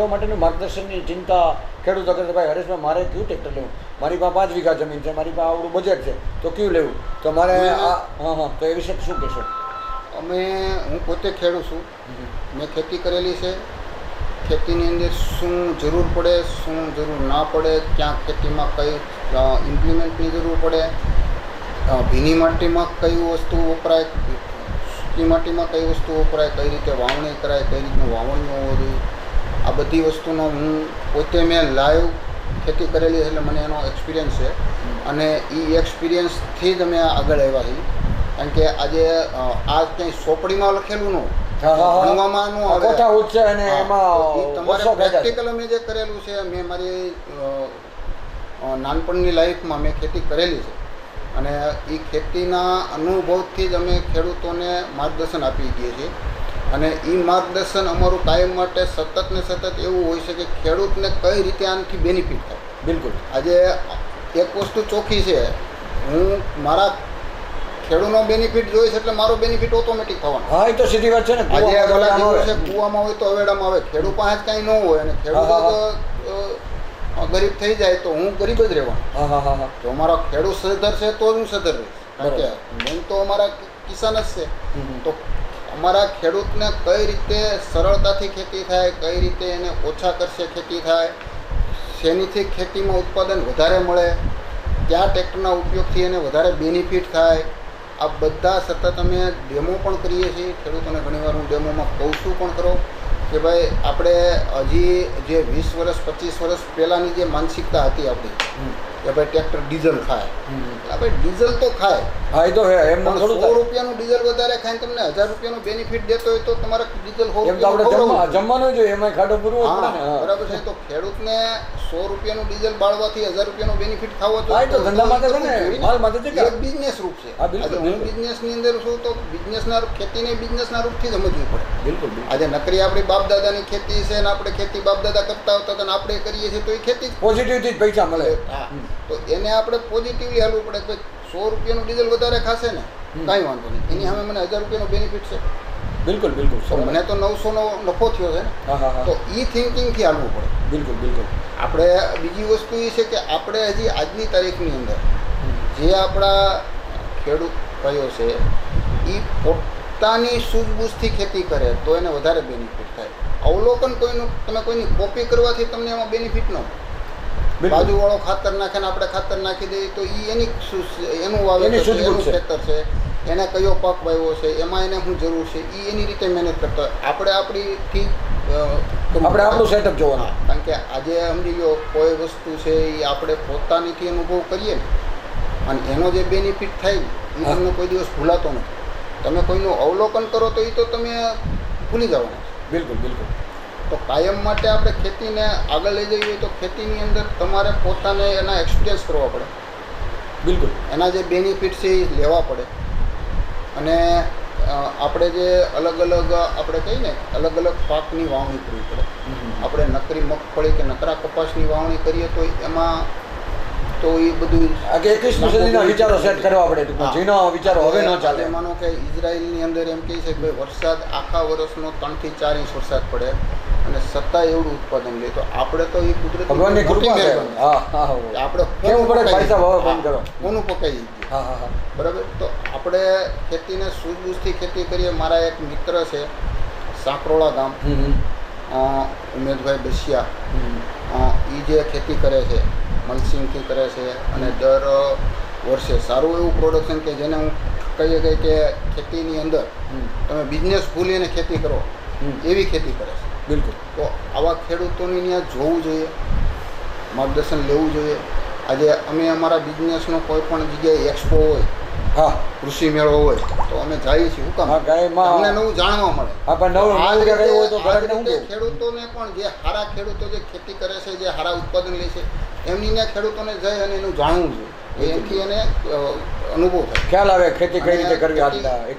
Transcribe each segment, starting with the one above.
માટેનું માર્ગદર્શનની ચિંતા ખેડૂતો કરે ભાઈ હરેશભાઈ મારે કયું ટ્રેક્ટર લેવું, મારી પાસે 5 વીઘા જમીન છે, મારી પાસે આવડું બજેટ છે, તો કયું લેવું, તો મારે તો એ વિશે શું કહેશો? હું પોતે ખેડૂત છું, મેં ખેતી કરેલી છે. ખેતીની અંદર શું જરૂર પડે, શું જરૂર ના પડે, ક્યાં ખેતીમાં કઈ ઇમ્પ્લિમેન્ટની જરૂર પડે, ભીની માટીમાં કઈ વસ્તુ વપરાય, સૂકી માટીમાં કઈ વસ્તુ વપરાય, કઈ રીતે વાવણી કરાય, કઈ રીતનું વાવણી હોવું જોઈએ, આ બધી વસ્તુનો હું પોતે મેં લાઈવ ખેતી કરેલી એટલે મને એનો એક્સપિરિયન્સ છે. અને એ એક્સપિરિયન્સથી જ અમે આગળ આવ્યા છીએ. કારણ કે આજે આ કંઈ ચોપડીમાં લખેલું ન ભણવામાં ન આવે, તમારે પ્રેક્ટિકલ અમે જે કરેલું છે. મેં મારી નાનપણની લાઈફમાં મેં ખેતી કરેલી છે અને એ ખેતીના અનુભવથી જ અમે ખેડૂતોને માર્ગદર્શન આપી દઈએ છીએ. અને એ માર્ગદર્શન અમારું કાયમ માટે સતત ને સતત એવું હોય છે કે ખેડૂતને કઈ રીતે આનાથી બેનિફિટ થાય. બિલકુલ. આજે એક વસ્તુ ચોખ્ખી છે, હું મારા ખેડૂતનો બેનિફિટ જોઈશ એટલે મારો બેનિફિટ ઓટોમેટિક થવાનો. હા, એ તો સીધી વાત છે ને. આજે કૂવામાં હોય તો અવેડામાં આવે, ખેડૂત પાસે કાંઈ ન હોય અને ખેડૂત ગરીબ થઈ જાય તો હું ગરીબ જ રહેવાનો. જો મારો ખેડૂત સદ્ધર છે તો હું સદ્ધર રહીશ, કારણ કે મેન તો અમારા કિસાન જ છે. તો અમારા ખેડૂતને કઈ રીતે સરળતાથી ખેતી થાય, કઈ રીતે એને ઓછા ખર્ચે ખેતી થાય, શેનીથી ખેતીમાં ઉત્પાદન વધારે મળે, કયા ટ્રેક્ટરના ઉપયોગથી એને વધારે બેનિફિટ થાય, આ બધા સતત અમે ડેમો પણ કરીએ છીએ. ખેડૂતોને ઘણીવાર હું ડેમોમાં કહું છું પણ ખરો કે ભાઈ આપણે હજી જે 20 વર્ષ 25 વર્ષ પહેલાંની જે માનસિકતા હતી આપણી કે ભાઈ ટ્રેક્ટર ડીઝલ ખાય, ભાઈ ડીઝલ તો ખાય. હા, એ તો એમ 100 રૂપિયાનું ડીઝલ વધારે ખાઈને તમને 1000 રૂપિયાનું બેનિફિટ દેતો હોય તો તમારે ડીઝલ જમવાનું જોઈએ, એમાં ખાડો પૂરવો બરાબર છે. તો ખેડૂતને 100 રૂપિયાનું ડીઝલ બાળવાથી 1000 રૂપિયાનું બેનિફિટ ખાવો તો એક બિઝનેસ રૂપ છે. હું બિઝનેસની અંદર છું તો બિઝનેસના ખેતીને બિઝનેસના રૂપથી સમજવું પડે. બિલકુલ. આજે નકરી આપણી બાપ દાદાની ખેતી છે ને આપણે ખેતી બાપ દાદા કરતા આવતા હતા ને આપણે કરીએ છીએ તો એ ખેતી પોઝિટિવથી જ પૈસા મળે. હા, તો એને આપણે પોઝિટિવલી હાલવું પડે કે 100 રૂપિયાનું ડીઝલ વધારે ખાશે ને કાંઈ વાંધો નહીં, એની સામે મને 1000 રૂપિયાનો બેનિફિટ છે. બિલકુલ બિલકુલ. મને તો 900નો નફો થયો છે ને, તો એ થિંકિંગથી હાલવું પડે. બિલકુલ બિલકુલ. આપણે બીજી વસ્તુ એ છે કે આપણે હજી આજની તારીખની અંદર જે આપણા ખેડૂત ભાઈઓ છે એ પોતાની સૂઝબૂઝથી ખેતી કરે તો એને વધારે બેનિફિટ થાય. અવલોકન કોઈનું, તમે કોઈની કોપી કરવાથી તમને એમાં બેનિફિટ ન મળે. બાજુવાળો ખાતર નાખે ને આપણે ખાતર નાખી દઈએ તો એનું વાવેતર છે, એનું ખેતર છે, એને કયો પાક વાવ્યો છે, એમાં એને શું જરૂર છે, એની રીતે મહેનત કરતા આપણે આપણીથી આપણે આપણું સેટઅપ જોવાનું. કારણ કે આજે સમજી લો કોઈ વસ્તુ છે એ આપણે પોતાનીથી અનુભવ કરીએ ને અને એનો જે બેનિફિટ થાય એ તમને કોઈ દિવસ ભૂલાતો નથી. તમે કોઈનું અવલોકન કરો તો એ તો તમે ભૂલી જવાના. બિલકુલ બિલકુલ. તો કાયમ માટે આપણે ખેતીને આગળ લઈ જવી હોય તો ખેતીની અંદર તમારે પોતાને એના એક્સપિરિયન્સ કરવા પડે. બિલકુલ. એના જે બેનિફિટ છે એ લેવા પડે. અને આપણે જે અલગ અલગ આપણે કહીએ ને અલગ અલગ પાકની વાવણી કરવી પડે. આપણે નકરી મગફળી કે નકરા કપાસની વાવણી કરીએ તો એમાં તો એ બધું 21મી સદીના વિચારો સેટ કરવા પડે. જૂના વિચારો હવે ન ચાલે. માનો કે ઇઝરાયલની અંદર એમ કહે છે કે વરસાદ આખા વર્ષનો 3 થી 4 ઇંચ વરસાદ પડે અને છતાં એવું ઉત્પાદન લે. તો આપણે તો એ કુદરતી ભગવાનની કૃપા છે. આપણે કોનું પકાઈ બરાબર. તો આપણે ખેતીને સૂઝબૂઝથી ખેતી કરીએ. મારા એક મિત્ર છે સાંકરોળા ગામ, ઉમેદભાઈ બસિયા, એ જે ખેતી કરે છે મલ્સિંગથી કરે છે અને દર વર્ષે સારું એવું પ્રોડક્શન કે જેને હું કહીએ કે ખેતીની અંદર તમે બિઝનેસ ભૂલીને ખેતી કરો એવી ખેતી કરે છે. બિલકુલ. તો આવા ખેડૂતોની ત્યાં જોવું જોઈએ, માર્ગદર્શન લેવું જોઈએ. આજે અમે અમારા બિઝનેસનો કોઈ પણ જગ્યાએ એક્સપો હોય, હા, કૃષિ મેળો હોય તો અમે જઈએ છીએ. શું કામ? અમને નવું જાણવા મળે. ખેડૂતોને પણ જે સારા ખેડૂતો જે ખેતી કરે છે, જે સારા ઉત્પાદન લે છે એમની ત્યાં ખેડૂતોને જઈ અને એનું જાણવું જોઈએ. એથી એને અનુભવ થાય, ખ્યાલ આવે ખેતી કઈ રીતે કરવી.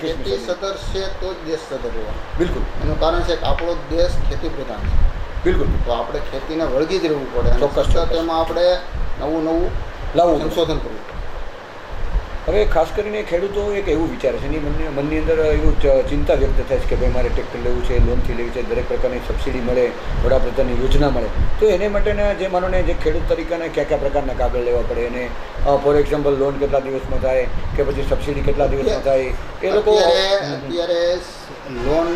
ખેતી સદર છે તો જ દેશ સદર રહેવાનો. બિલકુલ. એનું કારણ છે કે આપણો દેશ ખેતી પ્રધાન છે. બિલકુલ. તો આપણે ખેતીને વળગી જ રહેવું પડે. ચોક્કસ. તેમાં આપણે નવું નવું સંશોધન કરવું પડે. હવે ખાસ કરીને ખેડૂતો એક એવું વિચારે છે, એની મનની અંદર એવું ચિંતા વ્યક્ત થાય છે કે ભાઈ મારે ટ્રેક્ટર લેવું છે, લોનથી લેવી છે, દરેક પ્રકારની સબસિડી મળે, વડાપ્રધાનની યોજના મળે. તો એને માટેના જે માનો ને જે ખેડૂત તરીકેને કયા કયા પ્રકારના કાગળ લેવા પડે, એને ફોર એક્ઝામ્પલ લોન કેટલા દિવસમાં થાય કે પછી સબસિડી કેટલા દિવસમાં થાય, એ લોકો અત્યારે લોન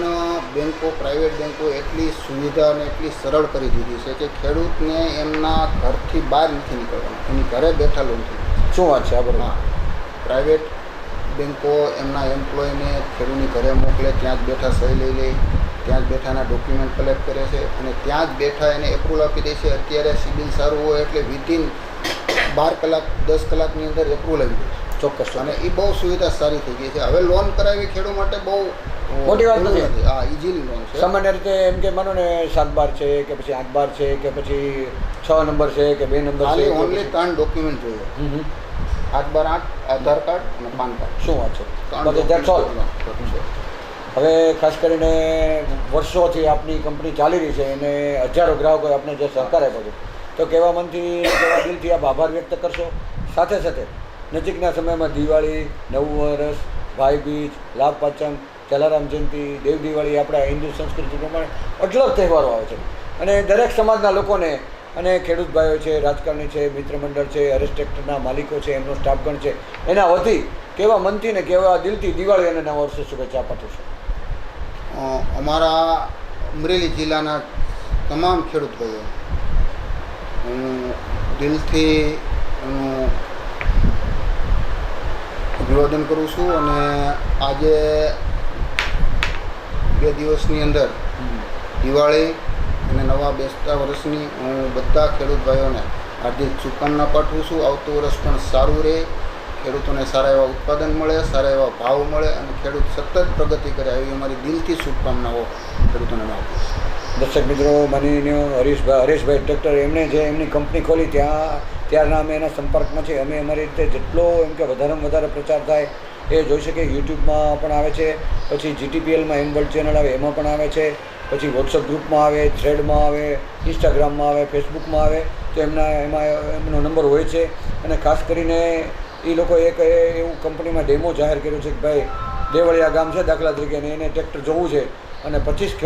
બેંકો, પ્રાઇવેટ બેંકો એટલી સુવિધા અને એટલી સરળ કરી દીધી છે કે ખેડૂતને એમના ઘરથી બહાર નથી નીકળવાનું, એની ઘરે બેઠા લોન થઈ. શું વાત છે આ બરાબર? પ્રાઇવેટ બેંકો એમના એમ્પ્લોયને ખેડૂતની ઘરે મોકલે, ત્યાં જ બેઠા સહી લઈ લે, ત્યાં જ બેઠાના ડોક્યુમેન્ટ કલેક્ટ કરે છે અને ત્યાં જ બેઠા એને એપ્રુવલ આપી દે છે. અત્યારે સિબિલ સારું હોય એટલે વિધિન 12 કલાક 10 કલાકની અંદર એપ્રુવલ આવી જાય છે. ચોક્કસ. અને એ બહુ સુવિધા સારી થઈ ગઈ છે. હવે લોન કરાવી ખેડૂત માટે બહુ મોટી વાત નથી. હા, ઇઝીલી લોન છે. સામાન્ય રીતે એમ કે માનો ને 7/12 છે કે પછી 8/12 છે કે પછી 6 નંબર છે કે 2 નંબર છે, ઓનલી 3 ડોક્યુમેન્ટ જોઈએ. 8/8 આધાર કાર્ડ અને પાન કાર્ડ. શું વાત છે? બાકી that's all. હવે ખાસ કરીને વર્ષોથી આપની કંપની ચાલી રહી છે અને હજારો ગ્રાહકોએ આપને જે સહકાર આપ્યો છે, તો કેવા મનથી કેવા દિલથી આપ આભાર વ્યક્ત કરશો. સાથે સાથે નજીકના સમયમાં દિવાળી, નવું વર્ષ, ભાઈ બીજ, લાભ પાંચમ, જલારામ જયંતિ, દેવ દિવાળી, આપણા હિન્દુ સંસ્કૃતિ પ્રમાણે અઢળક તહેવારો આવે છે અને દરેક સમાજના લોકોને અને ખેડૂત ભાઈઓ છે, રાજકારણી છે, મિત્ર મંડળ છે, હરેશ ટ્રેક્ટરના માલિકો છે, એમનો સ્ટાફગણ છે, એના વતી કેવા મનથી ને કેવા દિલથી દિવાળી અને નવા વર્ષે શુભેચ્છા પાઠવશો. અમારા અમરેલી જિલ્લાના તમામ ખેડૂત ભાઈઓ હું દિલથી એનું અભિવાદન કરું છું અને આજે 2 દિવસની અંદર દિવાળી અને નવા બેસતા વર્ષની હું બધા ખેડૂત ભાઈઓને હાર્દિક શુભકામના પાઠવું છું. આવતું વર્ષ પણ સારું રહે, ખેડૂતોને સારા એવા ઉત્પાદન મળે, સારા એવા ભાવ મળે અને ખેડૂત સતત પ્રગતિ કરે, એવી અમારી દિલથી શુભકામનાઓ ખેડૂતોને આપું છું. દર્શક મિત્રો, માનનીય હરેશભાઈ ટ્રેક્ટર, એમણે જે એમની કંપની ખોલી ત્યારના અમે એના સંપર્કમાં છે. અમે અમારી રીતે જેટલો એમ કે વધારેમાં વધારે પ્રચાર થાય એ જોઈ શકીએ. યુટ્યુબમાં પણ આવે છે, પછી GTPLમાં એમવર્લ્ડ ચેનલ આવે એમાં પણ આવે છે, પછી વોટ્સઅપ ગ્રુપમાં આવે, થ્રેડમાં આવે, ઇન્સ્ટાગ્રામમાં આવે, ફેસબુકમાં આવે. તો એમાં એમનો નંબર હોય છે. અને ખાસ કરીને એ લોકો એક એવું કંપનીમાં ડેમો જાહેર કર્યો છે કે ભાઈ દેવળિયા ગામ છે દાખલા તરીકે, અને એને ટ્રેક્ટર જોવું છે અને 50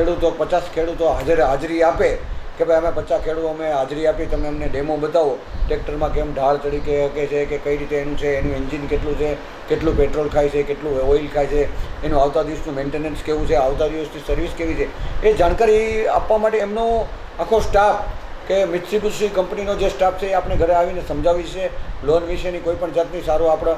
ખેડૂતો હાજરી આપે કે ભાઈ અમે 50 ખેડૂતો અમે હાજરી આપી, તમે અમને ડેમો બતાવો ટ્રેક્ટરમાં કેમ ઢાળ તરીકે હકે છે કે કઈ રીતે એનું છે, એનું એન્જિન કેટલું છે, કેટલું પેટ્રોલ ખાય છે, કેટલું ઓઇલ ખાય છે, એનું આવતા દિવસનું મેન્ટેનન્સ કેવું છે, આવતા દિવસની સર્વિસ કેવી છે, એ જાણકારી આપવા માટે એમનો આખો સ્ટાફ કે મિત્સુબિશી કંપનીનો જે સ્ટાફ છે એ આપણે ઘરે આવીને સમજાવી છે. લોન વિશેની કોઈ પણ જાતની સારું આપણો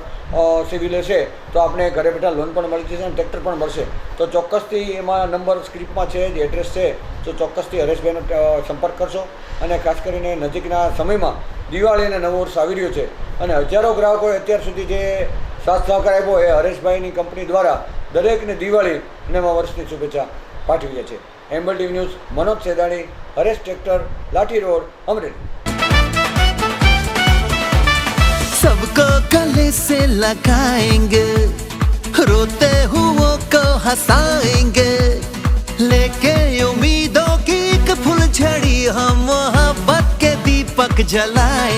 સિવિલ છે તો આપણે ઘરે બેઠા લોન પણ મળી જશે અને ટ્રેક્ટર પણ મળશે. તો ચોક્કસથી એમાં નંબર સ્ક્રિપ્ટમાં છે, જે એડ્રેસ છે, તો ચોક્કસથી હરેશભાઈનો સંપર્ક કરશો. અને ખાસ કરીને નજીકના સમયમાં દિવાળી અને નવું વર્ષ આવી રહ્યું છે અને હજારો ગ્રાહકોએ અત્યાર સુધી જે સાથ સહકાર આપ્યો એ હરેશભાઈની કંપની દ્વારા દરેકને દિવાળી અને નવા વર્ષની શુભેચ્છા પાઠવીએ છીએ. એમ્બલ TV news, Manoj Sedani, Haresh tractor, Lathi road, Amreli. सबको गले से लगाएंगे, रोते हुओं को हंसाएंगे, लेके उम्मीदों की एक फुलझड़ी हम मोहब्बत के दीपक जलाएंगे.